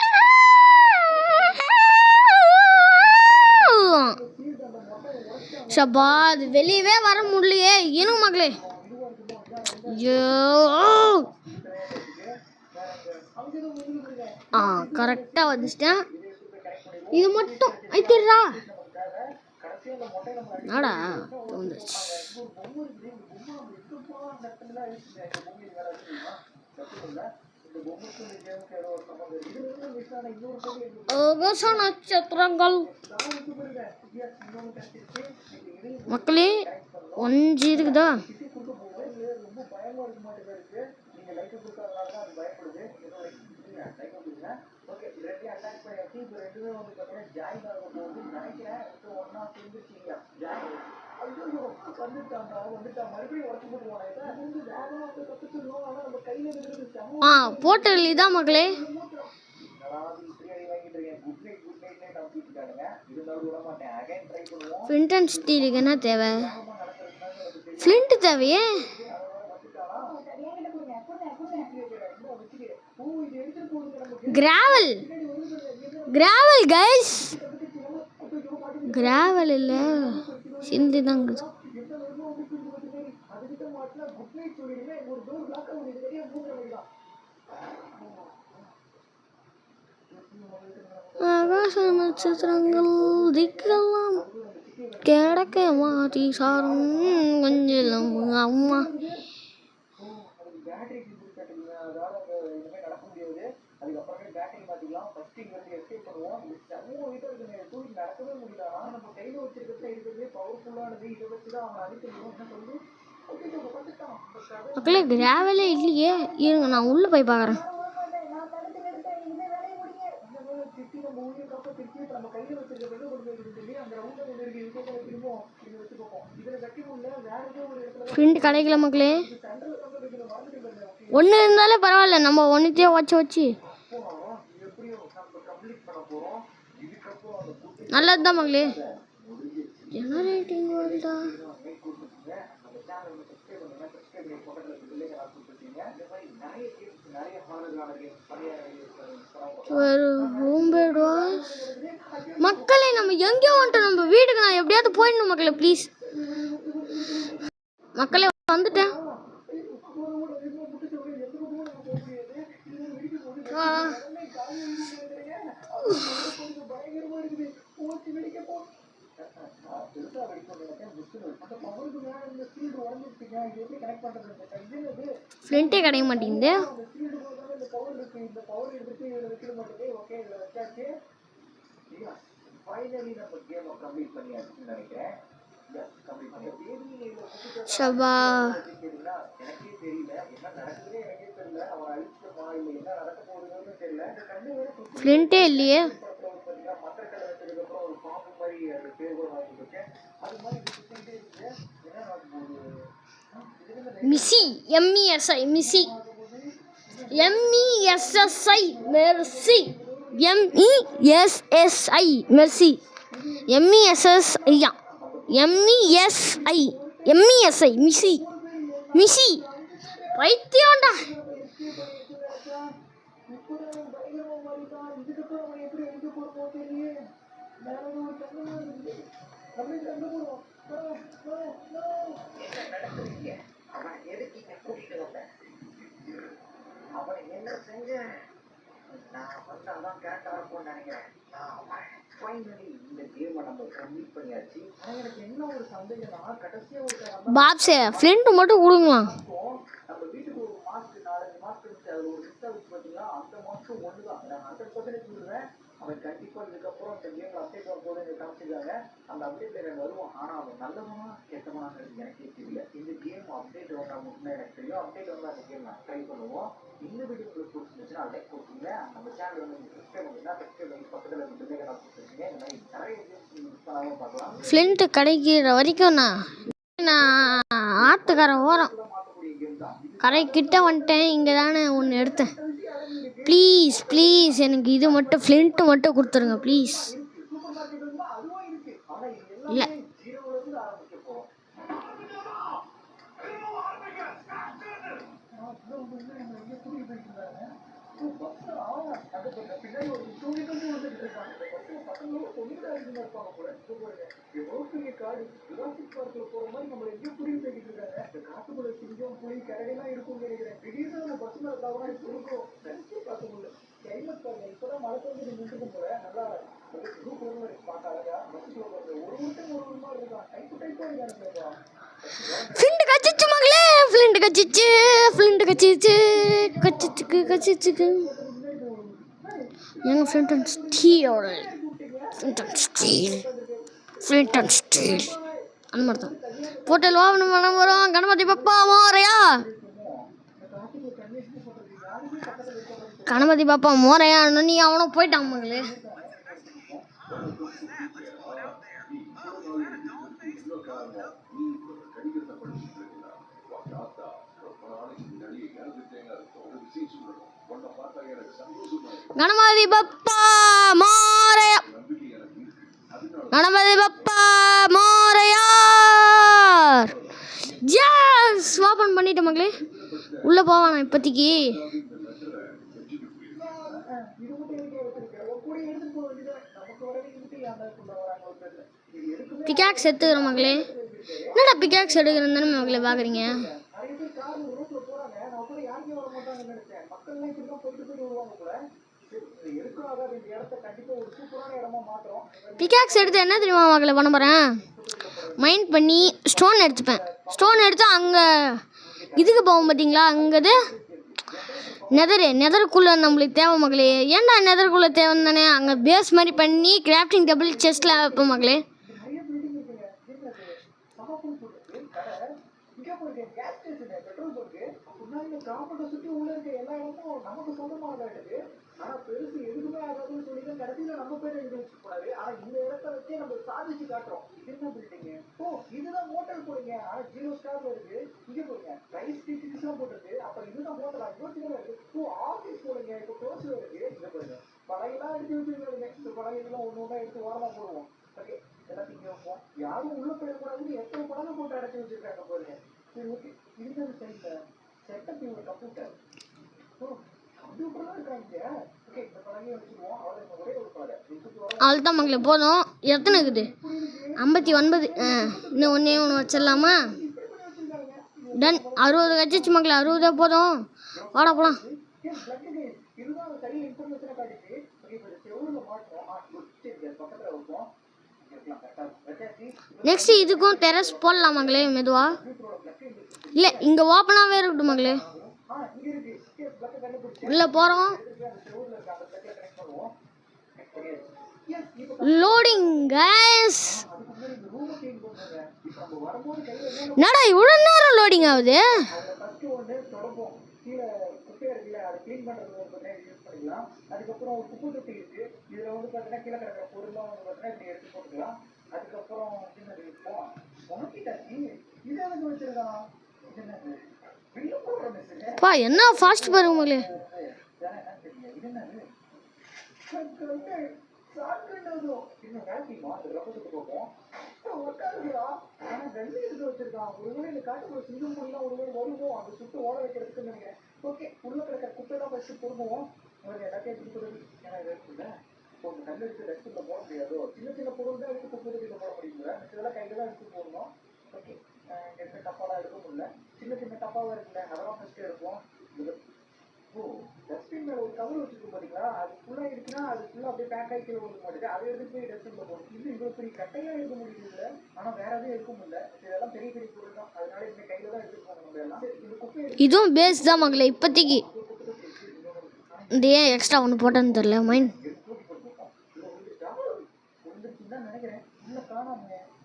ஷபா அது வெளியவே வர முடியலையே. இன்னும் மகளே ஐயோ. கரெக்டாக வந்துச்சிட்டேன். இது மட்டும் ஐத்திரா நாடா வந்துச்சு. நட்சத்திரங்கள் மக்களே 1 இருக்குதா? போர்ட்டல் இதான் மக்களே. ஃப்ளிண்ட் அண்ட் ஸ்டீலுக்கு என்ன தேவை? ஃப்ளிண்ட் தேவையே. Gravel gravel guys. கிராவல் இல்லை சிந்தி தாங்க. ஆகாச நட்சத்திரங்கள் திக்கலாம் கிடக்க மாட்டி சாரும் கொஞ்சம் அம்மா. மக்களே கிராவலே இல்லையே. இருங்க நான் உள்ள போய் பார்க்குறேன். ஃப்ளிண்ட் கிடைக்கல மக்களே. ஒன்று இருந்தாலே பரவாயில்ல. நம்ம ஒன்றுத்தையே வச்சு நல்லதுதான் மக்களே. ஜெனரேட்டிங் வருதா? மக்களே நம்ம எங்கேயோ வந்துட்டோம். நம்ம வீட்டுக்கு நான் எப்படியாவது போயிடணும் மக்களே ப்ளீஸ். மக்களே வந்துட்டேன். ஃப்ளிண்ட்டே கிடைக்க மாட்டேங்குது. ஃபைனலி நம்ம கேமை கம்ப்ளீட் பண்ணியாச்சுன்னு நினைக்கிறேன். எஸ், கம்ப்ளீட் பண்ணியாச்சு. ஷபா கேட்டீங்களா? எனக்கே தெரியல, என்ன நடக்குதுன்னே எனக்கே தெரியல. அவன் அழிச்சமா இல்லை என்ன நடக்க போகுதுன்னு தெரியல. இந்த கண்ணு வேற சுத்தி ஃப்ளிண்ட்டே இல்லையே. படத்துல வந்து பார்த்தீங்கன்னா மட்டக்கடை வச்சதுக்கு அப்புறம் ஒரு பாம்பு மாதிரி அது பேர் கூட வாங்கிருக்கேன். அது மாதிரி இது சுத்திக்கிட்டே இருக்கு. என்ன நடக்க போகுது? மிஸ்ஸி எம்இஎஸ்ஐ மிஸ்ஸி எம்இஎஸ்எஸ்ஐ மெர்சி எம்இஎஸ்எஸ்ஐ மெர்சி எம்இஎஸ்எஸ்ஐ எம்இஎஸ்ஐ எம்இஎஸ்ஐ மிஸ்ஸி மிஸ்ஸி பைத்தியம்டா. அவன் எதுக்கு இங்க கூட்டிட்டு வந்தேன்? அவனை என்ன செஞ்ச? நான் வந்து அதான் கரெக்டா இருக்கும்னு நினைக்கிறேன். ஃபைனலி இந்த கேமை நம்ம கம்ப்ளீட் பண்ணியாச்சு. ஆனா எனக்கு என்ன ஒரு சந்தேகம்னா, கடைசியா ஒரு பாப்ஸே ஃப்ளிண்ட் மட்டும் கொடுங்களாம். நம்ம வீட்டுக்கு ஒரு மாஸ்க் 4-5 மாஸ்க் இருந்துச்சு. அதுல ஒரு மிஸ் ஆகுச்சு பார்த்தீங்களா? அந்த மாஸ்க் ஒன்று தான். நான் 100% சொல்லுவேன். அவன் கண்டிப்பா இதுக்கப்புறம் இந்த கேம்ல அப்டேட் வரும்போது எனக்கு காமிச்சிருக்காங்க. அந்த அப்டேட்ல எனக்கு வருவான். ஆனா அவன் நல்லவனா கெட்டவனாங்கிறது எனக்கே தெரியல. இந்த கேம் அப்டேட் வந்தா மட்டும் எனக்கு தெரியும். அப்டேட் வந்தா அந்த கேம் நான் ட்ரை பண்ணுவோம். இந்த வீடியோ உங்களுக்கு பிடிச்சிருந்துச்சுன்னா லைக் கொடுத்துருங்க. நம்ம சேனல் வந்து நீங்கள் சப்ஸ்கிரைப் பண்ணிங்கன்னா சப்ஸ்கிரைப் பண்ணி பக்கத்தில் இருக்க பெல் ஐகானை கொடுத்துருக்கீங்க. இந்த மாதிரி நிறைய கேம்ஸ் மிஸ் பண்ணாமல் பார்க்கலாம். ஃப்ளிண்ட் கிடைக்கிற வரைக்கும் நான் ஆற்றுக்காரன் ஓரம் மாற்றக்கூடிய கேம் தான். கரை கிட்ட வந்துட்டேன். இங்கே தானே ஒன்று எடுத்தேன். ப்ளீஸ் ப்ளீஸ் எனக்கு இது மட்டும் ஃப்ளிண்ட்டு மட்டும் கொடுத்துருங்க ப்ளீஸ். சூப்பர் மார்க்கெட் இருந்தால் அதுவும் இருக்கு. ஆனா இது இல்லை எல்லாமே ஜீரோல இருந்து ஆரம்பிக்க போறோம். பின்னாடி ஒரு தூங்கிட்டு வந்துட்டு இருக்காங்க. பசங்களும் சொல்லிட்டு இருப்பாங்க போல. எவ்வளவு பெரிய காடு ஜுராசிக் பார்க்ல போற மாதிரி நம்மள எங்கேயும் புரிய பேசிட்டு இருக்காங்க. இந்த காட்டுக்குள்ள சிங்கம் புலி கரடிலாம் இருக்கும்னு நினைக்கிறேன். திடீர்னு நம்ம பஸ் மேல தவறா இருக்கும். நினைச்சு பார்க்க முடியல. கிளைமேட் பாருங்க, இப்பதான் மழை பெஞ்சு நின்றுக்கும் போல. நல்லா குரூப் இருக்கு பார்க்க அழகா. பஸ்ஸுக்குள்ள போறது ஒரு ஒருத்தங்க ஒரு மாதிரி இருக்கான். டைப்பா இருக்காங்க. ஃப்ளிண்ட் கச்சிச்சு மகளே, ஃப்ளிண்ட் கச்சிச்சு, ஃப்ளிண்ட் கச்சிச்சு, கச்சிச்சுக்கு எங்க Flint and Steeles, Flint and Steeles, Flint and Steeles அந்த மாதிரி தான். போட்டல் வாகனம் மனம் வரும். கணபதி பப்பா மோரையா, கணபதி பாப்பா மோரையா. நீ அவனும் போயிட்டான் மகளே. கணபதி பப்பா மோரையா, கணபதி பப்பா மோரையா. ஜஸ் ஓப்பன் பண்ணிட்டேன் மகளே. உள்ளே போவானா இப்போதைக்கு. பிகாக்ஸ் எடுத்துக்கிறேன் மகளே. என்னடா பிகாக்ஸ் எடுக்கிறேன் தானே மகளே பார்க்குறீங்க. பிகாக்ஸ் எடுத்து என்ன தெரியுமா மகளே பண்ண போகிறேன்? மைண்ட் பண்ணி ஸ்டோன் எடுத்துப்பேன். ஸ்டோன் எடுத்து அங்கே இதுக்கு போவோம் பார்த்தீங்களா? அங்கே நெதருக்குள்ளே நம்மளுக்கு தேவை மகளே. ஏன்டா நெதருக்குள்ளே தேவைன்னு தானே அங்கே பேஸ் மாதிரி பண்ணி கிராஃப்டிங் டேபிள் செஸ்ட்டில் வைப்போம் மகளே. ஆனா பெருசு எதுவுமே ஆகாதுன்னு சொல்லி கடைசியில நம்ம பேரை எழுதி வச்சுக்கூடாது. ஆனா இந்த இடத்த வச்சே நம்ம சாதிச்சு காட்டுறோம். என்ன பில்டிங்? ஓ, இதுதான் ஹோட்டல் போடுங்க. ஆனா 0 ஸ்டார்ல இருக்கு. இங்க போடுங்க ரைஸ் டிக்கெட்ஸ் எல்லாம் போட்டுருக்கு. அப்ப இதுதான் ஹோட்டலா? யோசிச்சுதான் இருக்கு. ஓ, ஆபீஸ் போடுங்க. இப்ப க்ளோஸ்ல இருக்கு. இங்க போடுங்க. பழையெல்லாம் எடுத்து வச்சுருக்காங்க. இந்த பழையெல்லாம் ஒண்ணு எடுத்து ஓரமா போடுவோம். ஓகே, எல்லாத்தையும் இங்க வைப்போம். யாரும் உள்ள போயிடக்கூடாதுன்னு எத்தனை பழங்க போட்டு அடைச்சி வச்சிருக்காங்க பாருங்க. சரி, ஓகே. இதுதான் சைட்ல செட்டப் ஒரு கம்ப்யூட்டர். ஓ, கம்ப்யூட்டர்லாம் இருக்காங்க. ஓகே, இந்த பழகையும் வச்சுக்குவோம். அவ்வளோ ஒரே ஒரு பழகை. அவ்வளோதான் மகளே, போதும். எத்தனை இருக்குது? 59. இன்னும் ஒன்று வச்சிடலாமா? டன். 60 கச்சிச்சு மகளே. 60 போதும். வாடா போகலாம். நெக்ஸ்ட் இதுக்கும் டெரஸ் போடலாம் மகளே மெதுவா. இல்லை இங்கே ஓப்பனாகவே இருக்கட்டும் மகளே. உள்ளே போகிறோம். Loading guys. அதுக்கு முன்னாடி இந்த ரூமை க்ளீன் பண்ணுங்க. இப்போ நம்ம வரும்போது கையில என்ன என்னடா இவ்வளோ நேரம் லோடிங் ஆகுது? அதில் ஃபஸ்ட்டு ஒன்று தொடப்போம். கீழே குப்பையாக இருக்குல்ல, அதை க்ளீன் பண்ணுறது பார்த்தீங்கன்னா யூஸ் பண்ணிக்கலாம். அதுக்கப்புறம் ஒரு குப்பை தொட்டி இருக்குது. இதில் வந்து பார்த்தீங்கன்னா கீழே கிடக்கிற பொருள்லாம் வந்து பார்த்தீங்கன்னா இப்படி எடுத்து போட்டுக்கலாம். அதுக்கப்புறம் என்னது இருப்போம் உணக்கிட்டாச்சு. இது எதுக்கு வச்சிருக்கான்? இது என்னது பில்லு போடுற மிஷினு. பா என்ன ஃபாஸ்ட் பாருங்க மக்களே. வேற என்ன தெரியல. இது என்னது சாப்பிட்டு இன்னும் வேட்டிமா அந்த ரப்பத்துக்கு போகும் உட்காருங்களா. ஆனால் வெள்ளை எடுத்து வச்சிருக்கான். ஒருவேளை இந்த காட்டுக்குள்ள சிங்கம் மூலிலாம் ஒருவேளை வருவோம் அந்த சுட்டு ஓட வைக்கிறதுக்குன்னு நினைக்கிறேன். ஓகே, உள்ள கிடக்கிற குப்பையெல்லாம் ஃபஸ்ட்டு பொறுமுவோம். இவங்க எல்லாத்தையும் கொடுக்குறது ஏன்னா இது இருக்குல்ல. இப்போ இந்த கல் எடுத்து டஸ்ட்பின்ல போட முடியாதோ. சின்ன சின்ன பொருள் தான் எடுத்து குப்பை தொட்டியில் போட முடியுங்களா? இதெல்லாம் கையில் தான் எடுத்து போடணும். ஓகே, எந்த டப்பாலாம் எடுக்க முடியல. சின்ன சின்ன டப்பாவாக இருக்குல்ல, அதெல்லாம் ஃபஸ்ட்டு எடுப்போம். ஓ, டஸ்ட்பின் மேலே ஒரு கவர் வச்சுருக்கோம் பார்த்தீங்களா? அது ஃபுல்லாக இருக்குன்னா அது ஃபுல்லாக அப்படியே பேக் ஆகி கீழே விழுக மாட்டேங்குது. அதை எடுத்து போய் டஸ்ட்பின்ல போகணும். இது இவ்வளோ பெரிய கட்டையாக எடுக்க முடியுது. ஆனால் வேற எதுவும் எடுக்க முடியல. இதெல்லாம் பெரிய பெரிய பொருள் தான். அதனால இந்த கையில் தான் எடுத்துட்டு போகணும். நம்ம எல்லாம் இந்த குப்பையை இதுவும் பேஸ் தான் மக்களே இப்போதைக்கு. இந்த ஏன் எக்ஸ்ட்ரா ஒன்று போட்டேன்னு தெரில மைண்ட். நினைக்கிறேன் உள்ள காணாம.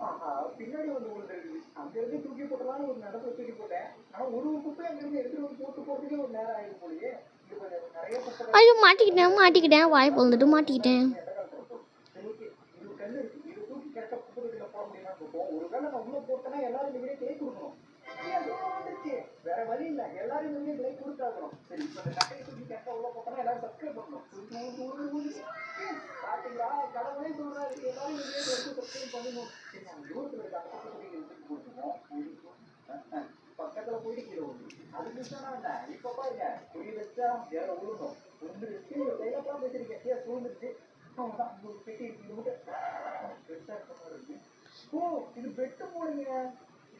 ஆஹா, பின்னாடி வந்து விழுந்துருக்கு. அங்க இருந்து தூக்கி போட்டலாம்னு ஒரு நடத்துல தூக்கி போட்டேன். ஆனா ஒரு குப்பை அங்க இருந்து எடுத்துட்டு வந்து போட்டு போறதுக்கே ஒரு நேரம் ஆயிடும் போலயே. இது கொஞ்சம் நிறைய குப்பை ஐயோ மாட்டிக்கிட்டேன் வாய் பொழுதுட்டு மாட்டிக்கிட்டேன். சரி, ஓகே. இது கல் இருக்கு. இது தூக்கி கரெக்டா குப்பை தொட்டியில போட முடியுமா பார்ப்போம். ஒருவேளை நான் உள்ள போட்டேன்னா எல்லாரும் இந்த வீடியோ லைக் கொடுக்கணும். வந்துருச்சு. வேற வழி இல்ல. எல்லாரும் இந்த வீடியோ லைக் கொடுத்தாகணும். சரி, இப்போ இந்த கட்டையை தூக்கி கரெக்டா உள்ள போட்டோம்னா எல்லாரும் சப்ஸ்கிரைப் பண்ணணும். பாத்தீங்களா, கடவுளே சொல்றாரு எல்லாரும் இந்த வீடியோ வந்து சப்ஸ்கிரைப் பண்ணணும். சரி, நம்ம தூரத்துல இருக்க அந்த குப்பை தொட்டியை எடுத்து கொடுத்துருவோம். பக்கத்துல போயிட்டு கீழே விழுந்து அது மிஸ் ஆனா என்ன இப்ப பாருங்க புரிய வச்சா வேற விழுணும் விழுந்துருச்சு. கையெல்லாம் வச்சிருக்கேன் கீழே விழுந்துருச்சு. அவ்வளவுதான். உங்களுக்கு பெட்டி இருக்கு. பெருசா இருக்கு. ஓ, இது பெட்டு போடுங்க.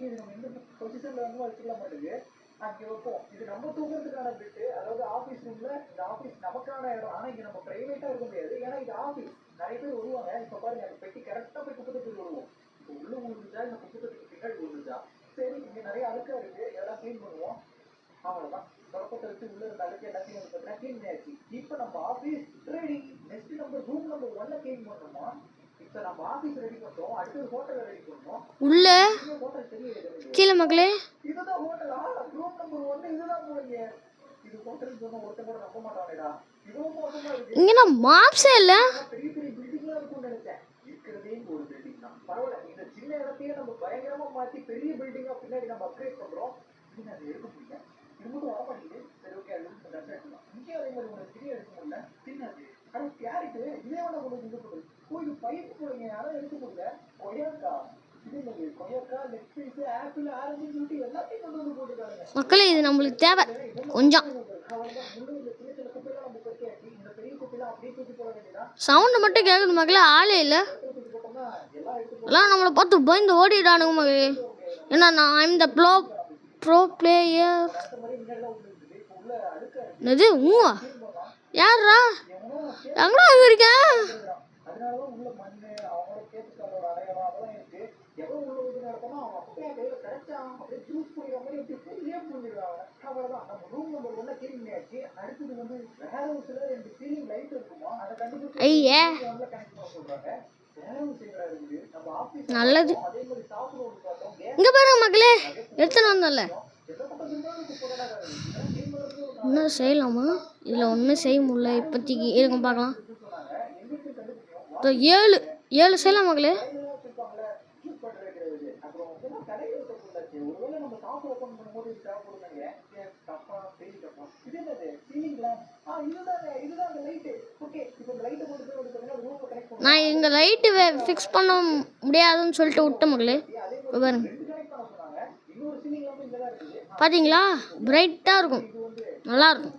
இது நம்ம எந்த பொசிஷன்ல வந்து வச்சுக்கலாம் மாட்டேங்குது. அங்கே வைப்போம். இது நம்ம தூங்குறதுக்கான பெட்டு. அதாவது ஆஃபீஸ் ரூம்ல இந்த ஆஃபீஸ் நமக்கான இடம். ஆனா இங்க நம்ம பிரைவேட்டா இருக்க முடியாது. ஏன்னா இது ஆஃபீஸ். நிறைய பேர் வருவாங்க. இப்ப பாருங்க அந்த பெட்டி கரெக்டா போய் குப்பை தொட்டிக்கு விடுவோம். இப்போ உள்ள விழுந்துச்சா இந்த குப்பை தொட்டிக்கு பின்னாடி விழுந்துச்சா? சரி, இங்க நிறைய அழுக்கா இருக்கு. இதெல்லாம் க்ளீன் பண்ணுவோம். அவ்வளவுதான். தொடப்பத்தை வச்சு உள்ள இருந்த அழுக்கு எல்லாத்தையும் வந்து பார்த்தீங்கன்னா க்ளீன் பண்ணியாச்சு. இப்போ நம்ம ஆஃபீஸ் ரெடி. நெக்ஸ்ட் நம்ம ரூம் நம்பர் 1 க்ளீன் பண்ணணுமா? இப்போ நம்ம ஆஃபீஸ் ரெடி பண்றோம். அடுத்து ஹோட்டல் ரெடி பண்ணோம். உள்ள ஹோட்டல் தெரியல. கீழே மக்களே. இதுதான் ஹோட்டலா? ரூம் நம்பர் 1 இதுதான் போறீங்க. இது ஹோட்டல் சொன்னா ஒருத்த கூட நம்ப மாட்டானேடா. இவ்வளவு மோசமா இருக்கு. இங்கே மாப்ஸே இல்லை. பெரிய பெரிய பில்டிங்லாம் இருக்கும்னு நினைச்சேன். இருக்கிறதே ஒரு பில்டிங் தான். பரவாயில்ல. இந்த சின்ன இடத்தையே நம்ம பயங்கரமா மாத்தி பெரிய பில்டிங்கா பின்னாடி நம்ம அப்கிரேட் பண்றோம். இது அது எடுக்க முடியல. இது மட்டும் வர மாட்டேங்குது. சரி, ஓகே, அது வந்து டஸ்ட் எடுக்கலாம். இங்கே அதே மாதிரி ஒரு சிறிய எடுக்க முடியல. சின்னது. ஆனா கேரட்டு இதே வேணா கொண்டு வந்து போடுது. ஓ, இது பைப்பு போடுங்க. யாரும் எடுக்க முடியல. கொய்யாக்கா, இது என்னது கொய்யாக்கா, லெக் பீஸ், ஆப்பிள், ஆரஞ்சு சொல்லிட்டு எல்லாத்தையும் கொண்டு வந்து போட்டுருக்காங்க. மக்களே இது நம்மளுக்கு தேவை கொஞ்சம். சவுண்டு மட்டும் கேட்குது மக்களே, ஆளே இல்லை. எல்லாம் நம்மளை பார்த்து பயந்து ஓடிடானுங்க மக்களே. ஏன்னா நான் ஐம் த ப்ரோ பிளேயர். என்னது ஊவா? யாரா எங்கடா இருக்கேன்? ஐயே நல்லது. இங்க பாருங்க மக்களே, எடுத்துன்னு வந்தோம்ல. இன்னும் செய்யலாமா? இதில் ஒன்றும் செய்ய முடியல இப்போதைக்கு. இருக்கும் பார்க்கலாம். 7 செய்யலாம் மக்களே. நான் இங்கே லைட்டு ஃபிக்ஸ் பண்ண முடியாதுன்னு சொல்லிட்டு விட்டேன் மக்களே. பாருங்க, பார்த்தீங்களா? பிரைட்டாக இருக்கும், நல்லா இருக்கும்.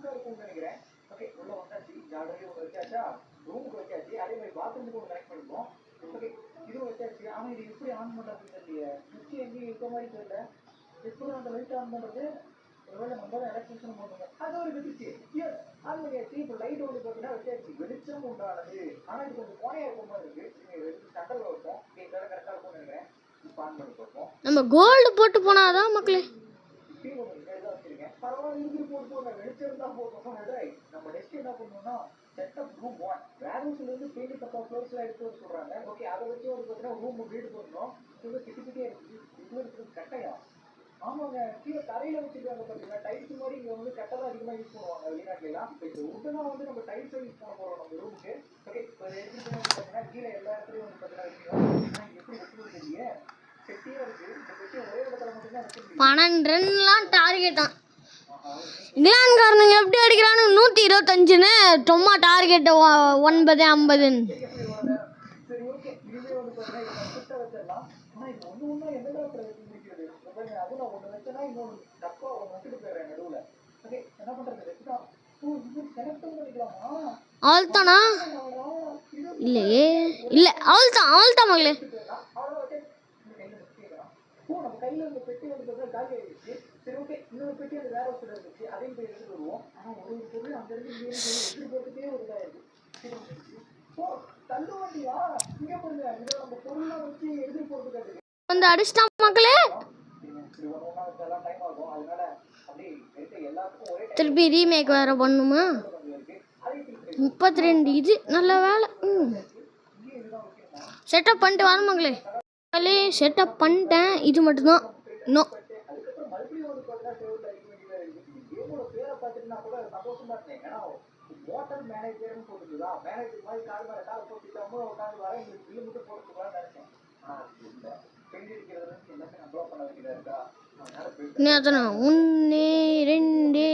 ஒருவேளை நம்ம தான் எலக்ட்ரிஷன் பண்ணுவோம். அது ஒரு விதிச்சு எஸ் ஆன் பண்ணியாச்சு. இப்போ லைட் வந்து பார்த்தீங்கன்னா வச்சாச்சு. வெளிச்சம் உண்டானது. ஆனால் இது கொஞ்சம் கோணையா இருக்க மாதிரி இருக்கு. ஸ்டாண்டர்ல வைப்போம். இதோட கரெக்டாக இருக்கும்னு நினைக்கிறேன். இப்போ ஆன் பண்ணி பார்ப்போம். நம்ம கோல்டு போட்டு போனாதான் மக்களே. இப்பயும் கொஞ்சம் தான் வச்சிருக்கேன். பரவாயில்ல, இருக்கு போட்டு போங்க. வெளிச்சம் தான் போட்டோம். நம்ம நெக்ஸ்ட் என்ன பண்ணணும்னா செட்டப் ரூம் 1 வேர்ஹவுஸ்ல இருந்து பெயிண்ட் டப்பா ஃப்ளோர்ஸ்ல எடுத்து வர சொல்றாங்க. ஓகே, அதை வச்சு வந்து பார்த்தீங்கன்னா ரூம் பில்ட் பண்ணணும். இது கிட்டக்கிட்டே இருக்கு. இது இருக்கு கட்டையா. ஆமாங்க, கீழே தரையில வச்சிருக்காங்க பாத்தீங்களா, டைல்ஸ் மாதிரி. இங்க வந்து கட்டை தான் அதிகமா யூஸ் பண்ணுவாங்க வெளிநாட்டுல எல்லாம். இப்போ இந்த உட்டெல்லாம் வந்து நம்ம டைல்ஸ் யூஸ் பண்ண போறோம் நம்ம ரூமுக்கு. ஓகே, இப்போ எடுத்துட்டு வந்து பார்த்தீங்கன்னா கீழே எல்லா இடத்துலயும் வந்து பார்த்தீங்கன்னா வைக்கிறோம். எப்படி வைக்கிறது தெரியல, செட்டியா இருக்கு. இந்த பெட்டி ஒரே இடத்துல மட்டும்தான் வைக்க முடியும். 12 ரன்லாம் டார்கெட் தான். இங்கிலாந்துக்காரனுங்க எப்படி அடிக்கிறானு 125ன்னு சும்மா டார்கெட் 950. சரி, ஓகே, இதுவே வந்து பார்த்தீங்கன்னா இதை நான் சுட்ட வச்சிடலாம். ஆனா இது ஒண்ணு எந்த இடத்துல வச்சு முடிக்கிறது? அது நான் ஒண்ணு வச்சேன்னா இன்னொரு டப்பா ஒண்ணு வச்சுட்டு போயிடுறேன் நடுவுல. ஓகே, என்ன பண்றது? வச்சுதான். ஓ, இது செலக்டும் பண்ணிக்கலாமா? அவ்வளோதானா? இல்லையே, இல்லை, அவ்வளோதான் மகளே. ஓ, நம்ம கையில இருந்த பெட்டி வந்து பார்த்தீங்கன்னா காலி ஆயிடுச்சு. சரி, ஓகே, இன்னொரு பெட்டி அந்த வேற ஒருத்தர் இருந்துச்சு, அதையும் போய் எடுத்துட்டு வருவோம். ஆனா ஒரு பொருள் அங்க இருந்து இங்கே எடுத்துட்டு போறதுக்கே ஒரு இதாயிருக்கு. ஓ, தள்ளு வண்டியா? இங்க பாருங்க, இதை நம்ம பொருள்லாம் வச்சு எடுத்துட்டு போறதுக்கு வந்து அடிச்சிட்டான் மக்களே. டைம் ஆகும். அதனால அப்படியே எல்லாத்துக்கும் ஒரே திருப்பி ரீமேக் வேற பண்ணுமா? 32 இது நல்ல வேலை. செட்டப் பண்ணிட்டு வர மகளே. செட்டப் பண்ணிட்டேன், இது மட்டும்தான் இன்னும். அதுக்கப்புறம் மறுபடியும் வந்து பார்த்தீங்கன்னா டேபிள் அடிக்க வேண்டியதா இருக்கு. கேமோட பேரை பார்த்துட்டுனா கூட சந்தோஷமா இருந்தேன். ஏன்னா மோட்டர் மேனேஜர்னு போட்டுருந்தா, மேனேஜர் மாதிரி கால் மேலே கால் போட்டுக்காம உட்காந்து வர எங்களுக்கு பில்லு மட்டும் போட்டுக்கலாம்னு நினைச்சேன். இல்லை, பெயிண்ட் அடிக்கிறது எல்லாமே நம்மளா பண்ண வேண்டியதா இருக்கா? எத்தனை 1 2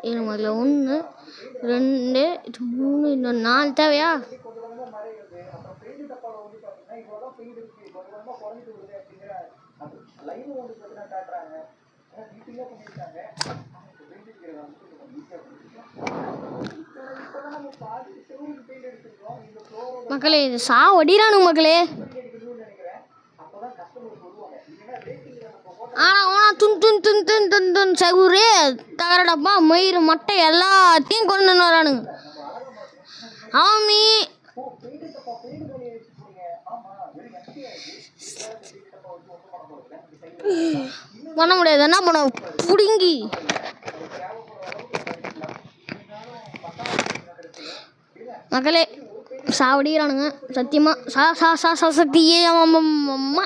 இது முதல்ல 1 2 இது 3 இன்னும் 4 தேவையா? கொஞ்சம் கொஞ்சமா மறைகிறது. அப்புறம் பெயிண்ட் டப்பாவில் வந்து பார்த்தீங்கன்னா இவ்வளோதான் பெயிண்ட் இருக்கு, கொஞ்சம் கொஞ்சமா குறைஞ்சிட்டு வருது அப்படிங்கிற அது லைவ் வந்து பார்த்தீங்கன்னா காட்டுறாங்க. டீட்டெயிலாக பண்ணியிருக்காங்க. பெயிண்ட் அடிக்கிறது வந்து கொஞ்சம் ஈஸியாக பண்ணிருக்கோம். இப்போதான் நம்ம பாதி செவருக்கு பெயிண்ட் அடிச்சிருக்கோம். இந்த ஃப்ளோரோட மக்களே இது ஒடிறானுங்க மக்களே. பெயிண்ட் அடிக்கணும்னு நினைக்கிறேன். அப்போதான் கஸ்டமர் சொல்லுவாங்க. இல்லைன்னா ரேட்டிங்ல நம்ம போட்டோ ஆனா துன் சகுரே தகரடப்பா மயிறு மட்டை எல்லாத்தையும் கொண்டு வரானுங்க. ஆமி பெயிண்ட் டப்பா பெயிண்ட் பண்ணி வச்சுருக்கீங்க. ஆமா, வெறும் எம்டி ஆயிடுச்சு. பெயிண்ட் டப்பா வச்சு ஒன்றும் பண்ண போகிறதில்ல. பண்ண முடியாது, என்ன பண்ண புடுங்கி மக்களே சாவடிக்கிறானுங்க சத்தியமா. சத்தியே அம்மா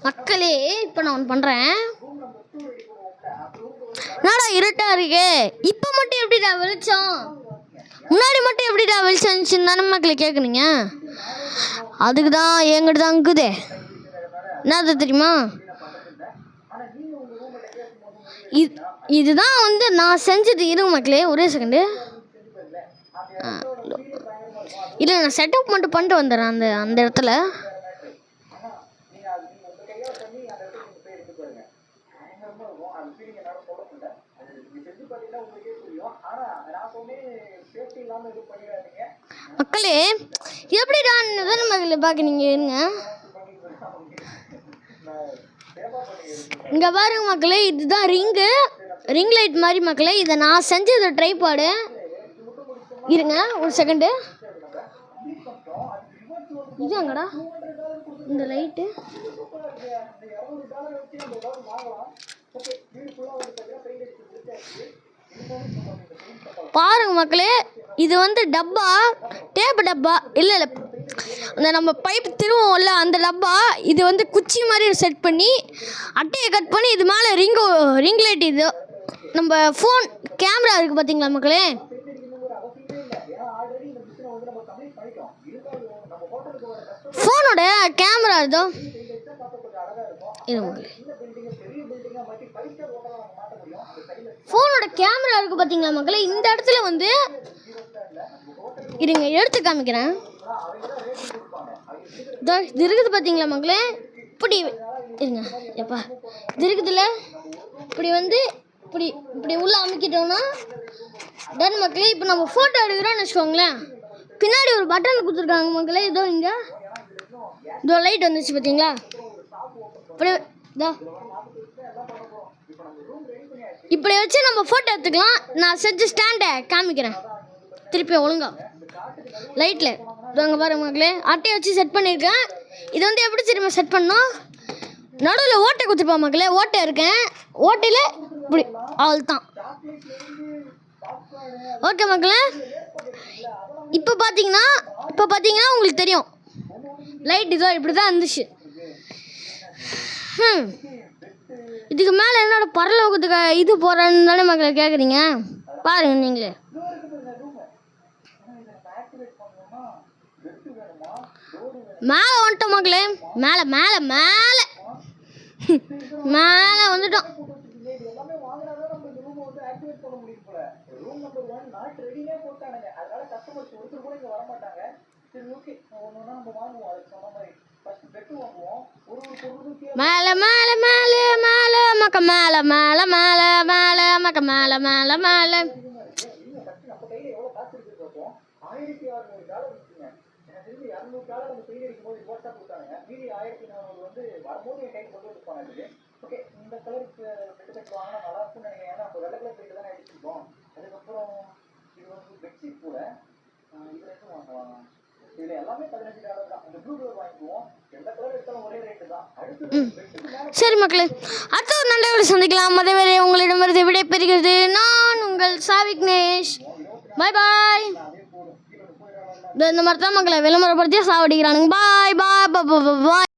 மக்களே. இப்போ நான் ஒன்று பண்ணுறேன். என்னடா இருட்டா இருக்கே, இப்போ மட்டும் எப்படிடா வெளிச்சம், முன்னாடி மட்டும் எப்படிடா வெளிச்சம் இருந்துச்சுன்னு தானே மக்களே கேட்குறீங்க. அதுக்கு தான் எங்கிட்ட தான் இருக்குதே. என்னது தெரியுமா? இதுதான் வந்து நான் செஞ்சது. இருங்க மக்களே, ஒரே செகண்டு. இல்லை, நான் செட்டப் மட்டும் பண்ணிட்டு வந்துடுறேன் அந்த இடத்துல. மக்களே எப்படிடா தானே மகளே பார்க்குறீங்க? இருங்க, இங்கே பாருங்க மக்களே, இதுதான் ரிங் லைட் மாதிரி மக்களே. இதை நான் செஞ்சது ட்ரைபாடு. இருங்க ஒரு செகண்டு. இது எங்கடா இந்த லைட்டு? பாருங்க மக்களே, இது வந்து டப்பா, டேப்பு டப்பா. இல்லை அந்த நம்ம பைப் திருவோம்ல அந்த டப்பா. இது வந்து குச்சி மாதிரி செட் பண்ணி அட்டையை கட் பண்ணி இது மேலே ரிங் லைட். இது நம்ம ஃபோன் கேமரா இருக்குது பார்த்தீங்களா மக்களே, ஃபோனோட கேமரா இதோ. ஃபோனோட கேமரா இருக்குது பார்த்தீங்களா மக்களே, இந்த இடத்துல வந்து இருங்க எடுத்து காமிக்கிறேன். இது இருக்குது பார்த்தீங்களா மக்களே, இப்படி இருங்க எப்பா இது இருக்குதுல்ல, இப்படி வந்து இப்படி உள்ளே அமைக்கிட்டோம்னா டன் மக்களே. இப்போ நம்ம ஃபோட்டோ எடுக்கிறோம்னு வச்சுக்கோங்களேன், பின்னாடி ஒரு பட்டன் கொடுத்துருக்காங்க மக்களே. இதோ இங்கே இதோ லைட் வந்துச்சு பார்த்தீங்களா, இப்படி இதோ இப்படி வச்சு நம்ம ஃபோட்டோ எடுத்துக்கலாம். நான் செஞ்ச ஸ்டாண்டை காமிக்கிறேன் திருப்பி ஒழுங்கா லைட்டில். அங்கே பாருங்க மக்களே, அட்டையை வச்சு செட் பண்ணியிருக்கேன். இது வந்து எப்படி திரும்ப செட் பண்ணோம், நடுவில் ஓட்டை கொடுத்துருப்பா மக்களே. ஓட்டை இருக்கேன், ஓட்டையில் இப்படி அவள் தான். ஓகே மக்களே, இப்போ பார்த்தீங்கன்னா உங்களுக்கு தெரியும் லைட் இதோ இப்படி தான் இருந்துச்சு. இதுக்கு மேலே என்னோட பரலோகத்துக்கு இது போகிறேன்னு தானே மக்களை கேட்குறீங்க, பாருங்க நீங்களே. மேலே வந்துட்டோம் மக்களே, மேலே மேலே மேலே மேலே வந்துட்டோம். மேலே மேலே மேலே மேலே மக்க மேலே மேலே மேலே மேலே மக்க மேலே மேலே மேலே. சரி மக்களே, அடுத்த ஒரு நல்ல வீடியோ சந்திக்கலாம். அதேவரை உங்களிடமிருந்து விடைபெறுகிறது நான் உங்கள் சாவிக்னேஷ். பாய் பாய். இந்த மாதிரி தான் மக்களை விளம்பரப்படுத்தியா சாவடிக்கிறானுங்க. பாய் பாய் பாய் பாய்.